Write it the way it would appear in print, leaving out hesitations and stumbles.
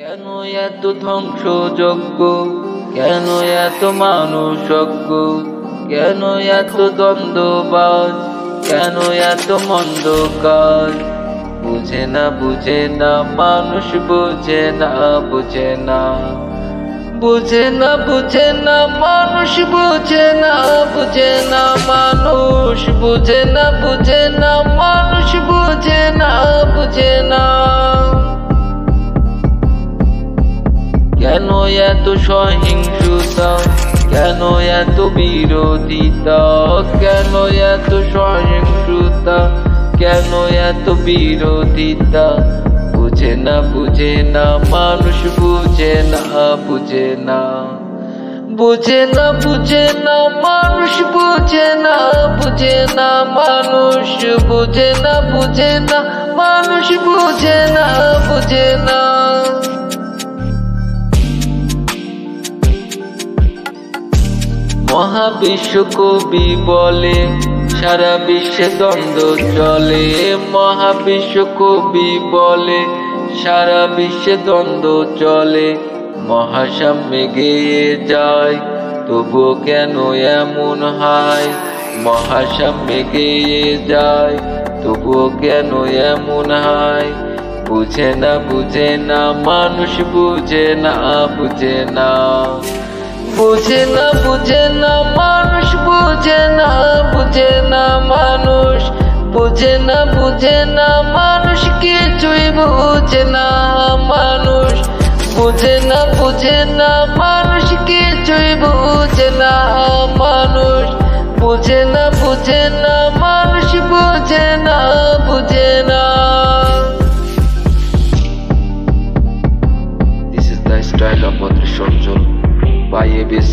কেন এত ধ্বংসযজ্ঞ, কেন এত মানুষজ্ঞ, কেন এত দ্বন্দ্ববাজ, কেন এত মন্দ কাজ? বুঝে না বুঝে না মানুষ, বুঝে না বুঝে না, বুঝে না বুঝে না মানুষ, বুঝে না বুঝে না মানুষ, বুঝে না বুঝে না মানুষ, বুঝে না বুঝে না। কেন এত সহিংসতা, কেন এত বিরোধিতা, কেন এত সহিংসতা, কেন এত বিরোধিতা? বুঝে না বুঝে না মানুষ, বুঝে না বুঝে না, বুঝে না বুঝে না মানুষ, বুঝে না বুঝে না মানুষ, বুঝে না বুঝে না মানুষ, বুঝে না বুঝে না। মহাবিশ্ব কবি বলে সারা বিশ্বে দ্বন্দ্ব চলে, মহাবিশ্ব কবি বলে সারা বিশ্বে দ্বন্দ্ব চলে। মহাসাম্যে গেয়ে যায় তবুও কেন এমন হয়, মহাসাম্যে গেয়ে যায় তবুও কেন এমন হয়? বুঝে না বুঝে না মানুষ, বুঝে না বুঝে না, বুঝে না বুঝে না মানুষ, বুঝে না বুঝে না মানুষ, বুঝে না বুঝে না মানুষ, কিছুই বুঝে না মানুষ, বুঝে না বুঝে না মানুষ, কিছুই বুঝে না মানুষ, বুঝে না বুঝে না মানুষ, বুঝে না বুঝে না। This is the style of Shanjol by ABS